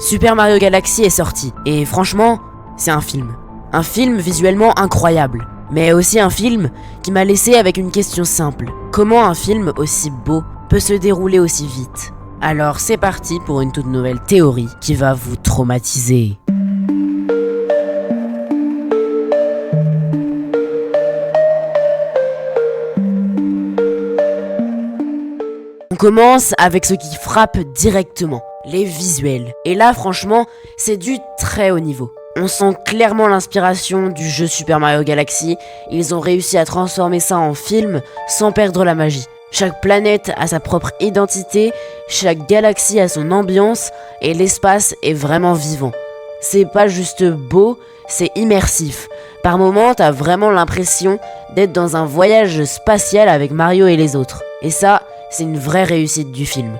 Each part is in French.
Super Mario Galaxy est sorti, et franchement, c'est un film. Un film visuellement incroyable, mais aussi un film qui m'a laissé avec une question simple. Comment un film aussi beau peut se dérouler aussi vite? Alors c'est parti pour une toute nouvelle théorie qui va vous traumatiser. On commence avec ce qui frappe directement, les visuels. Et là franchement, c'est du très haut niveau. On sent clairement l'inspiration du jeu Super Mario Galaxy, ils ont réussi à transformer ça en film sans perdre la magie. Chaque planète a sa propre identité, chaque galaxie a son ambiance et l'espace est vraiment vivant. C'est pas juste beau, c'est immersif. Par moments, t'as vraiment l'impression d'être dans un voyage spatial avec Mario et les autres. Et ça, c'est une vraie réussite du film.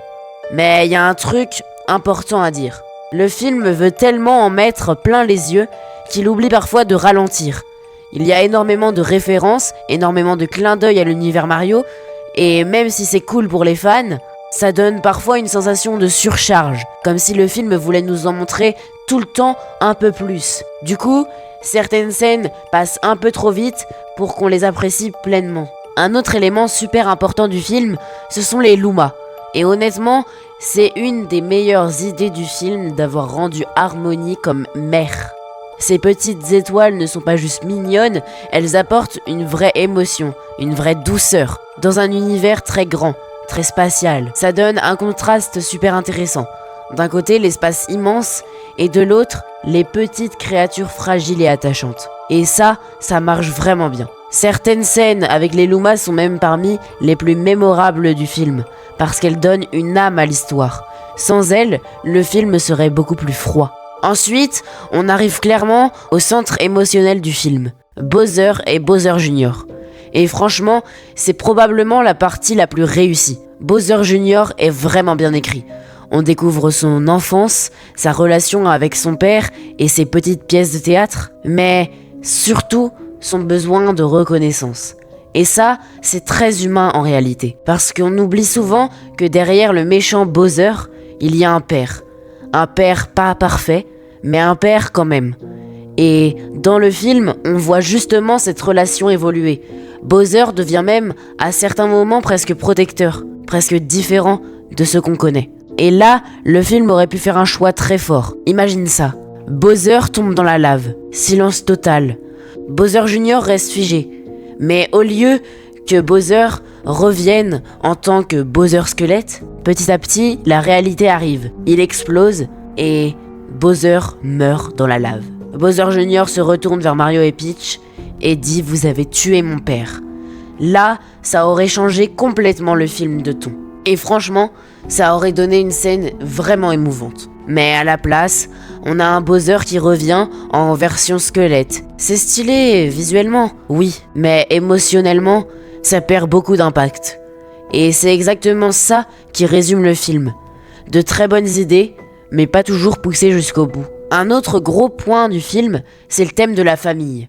Mais il y a un truc important à dire. Le film veut tellement en mettre plein les yeux qu'il oublie parfois de ralentir. Il y a énormément de références, énormément de clins d'œil à l'univers Mario, et même si c'est cool pour les fans, ça donne parfois une sensation de surcharge, comme si le film voulait nous en montrer tout le temps un peu plus. Du coup, certaines scènes passent un peu trop vite pour qu'on les apprécie pleinement. Un autre élément super important du film, ce sont les Lumas. Et honnêtement, c'est une des meilleures idées du film d'avoir rendu Harmony comme mère. Ces petites étoiles ne sont pas juste mignonnes, elles apportent une vraie émotion, une vraie douceur, dans un univers très grand, très spatial. Ça donne un contraste super intéressant. D'un côté, l'espace immense, et de l'autre, les petites créatures fragiles et attachantes. Et ça marche vraiment bien. Certaines scènes avec les Lumas sont même parmi les plus mémorables du film, parce qu'elles donnent une âme à l'histoire. Sans elles, le film serait beaucoup plus froid. Ensuite, on arrive clairement au centre émotionnel du film, Bowser et Bowser Jr. Et franchement, c'est probablement la partie la plus réussie. Bowser Jr. est vraiment bien écrit. On découvre son enfance, sa relation avec son père et ses petites pièces de théâtre, mais surtout son besoin de reconnaissance. Et ça, c'est très humain en réalité, parce qu'on oublie souvent que derrière le méchant Bowser, il y a un père. Un père pas parfait, mais un père quand même. Et dans le film, on voit justement cette relation évoluer. Bowser devient même, à certains moments, presque protecteur, presque différent de ce qu'on connaît. Et là, le film aurait pu faire un choix très fort. Imagine ça. Bowser tombe dans la lave. Silence total. Bowser Jr. reste figé. Mais au lieu que Bowser revienne en tant que Bowser squelette, petit à petit, la réalité arrive. Il explose et Bowser meurt dans la lave. Bowser Jr. se retourne vers Mario et Peach et dit « Vous avez tué mon père ». Là, ça aurait changé complètement le film de ton. Et franchement, ça aurait donné une scène vraiment émouvante. Mais à la place, on a un Bowser qui revient en version squelette. C'est stylé visuellement, oui, mais émotionnellement, ça perd beaucoup d'impact. Et c'est exactement ça qui résume le film. De très bonnes idées, mais pas toujours poussées jusqu'au bout. Un autre gros point du film, c'est le thème de la famille.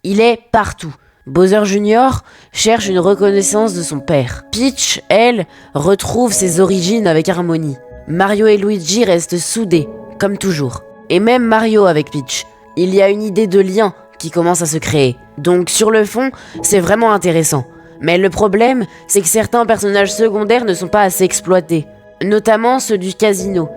Il est partout. Bowser Jr. cherche une reconnaissance de son père. Peach, elle, retrouve ses origines avec Harmony. Mario et Luigi restent soudés, comme toujours. Et même Mario avec Peach. Il y a une idée de lien qui commence à se créer. Donc sur le fond, c'est vraiment intéressant. Mais le problème, c'est que certains personnages secondaires ne sont pas assez exploités. Notamment ceux du casino.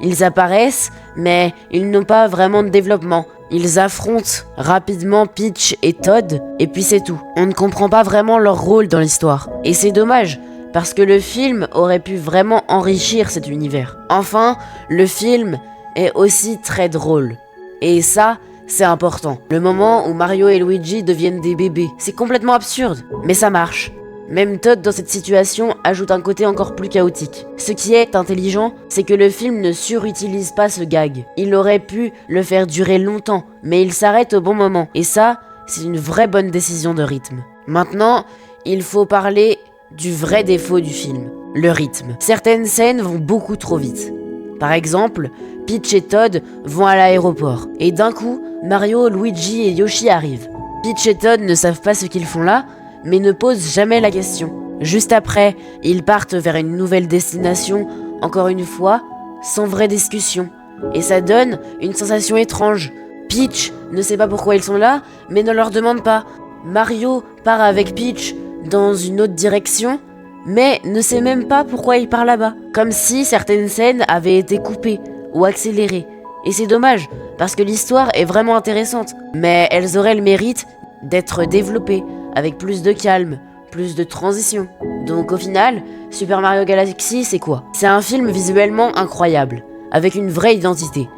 Ils apparaissent, mais ils n'ont pas vraiment de développement. Ils affrontent rapidement Peach et Todd, et puis c'est tout. On ne comprend pas vraiment leur rôle dans l'histoire. Et c'est dommage, parce que le film aurait pu vraiment enrichir cet univers. Enfin, le film est aussi très drôle. Et ça, c'est important. Le moment où Mario et Luigi deviennent des bébés. C'est complètement absurde, mais ça marche. Même Todd dans cette situation ajoute un côté encore plus chaotique. Ce qui est intelligent, c'est que le film ne surutilise pas ce gag. Il aurait pu le faire durer longtemps, mais il s'arrête au bon moment. Et ça, c'est une vraie bonne décision de rythme. Maintenant, il faut parler du vrai défaut du film, le rythme. Certaines scènes vont beaucoup trop vite. Par exemple, Peach et Todd vont à l'aéroport. Et d'un coup, Mario, Luigi et Yoshi arrivent. Peach et Todd ne savent pas ce qu'ils font là, mais ne posent jamais la question. Juste après, ils partent vers une nouvelle destination, encore une fois, sans vraie discussion. Et ça donne une sensation étrange. Peach ne sait pas pourquoi ils sont là, mais ne leur demande pas. Mario part avec Peach dans une autre direction, mais ne sait même pas pourquoi il part là-bas. Comme si certaines scènes avaient été coupées ou accélérées. Et c'est dommage, parce que l'histoire est vraiment intéressante, mais elles auraient le mérite d'être développées, avec plus de calme, plus de transition. Donc au final, Super Mario Galaxy, c'est quoi? C'est un film visuellement incroyable, avec une vraie identité,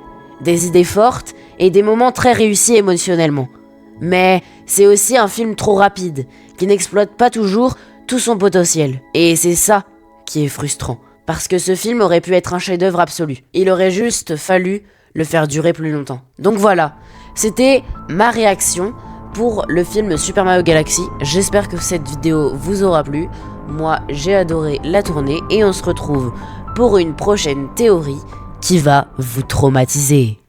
des idées fortes et des moments très réussis émotionnellement. Mais c'est aussi un film trop rapide, qui n'exploite pas toujours tout son potentiel. Et c'est ça qui est frustrant, parce que ce film aurait pu être un chef-d'œuvre absolu. Il aurait juste fallu le faire durer plus longtemps. Donc voilà, c'était ma réaction pour le film Super Mario Galaxy. J'espère que cette vidéo vous aura plu. Moi, j'ai adoré la tourner et on se retrouve pour une prochaine théorie qui va vous traumatiser.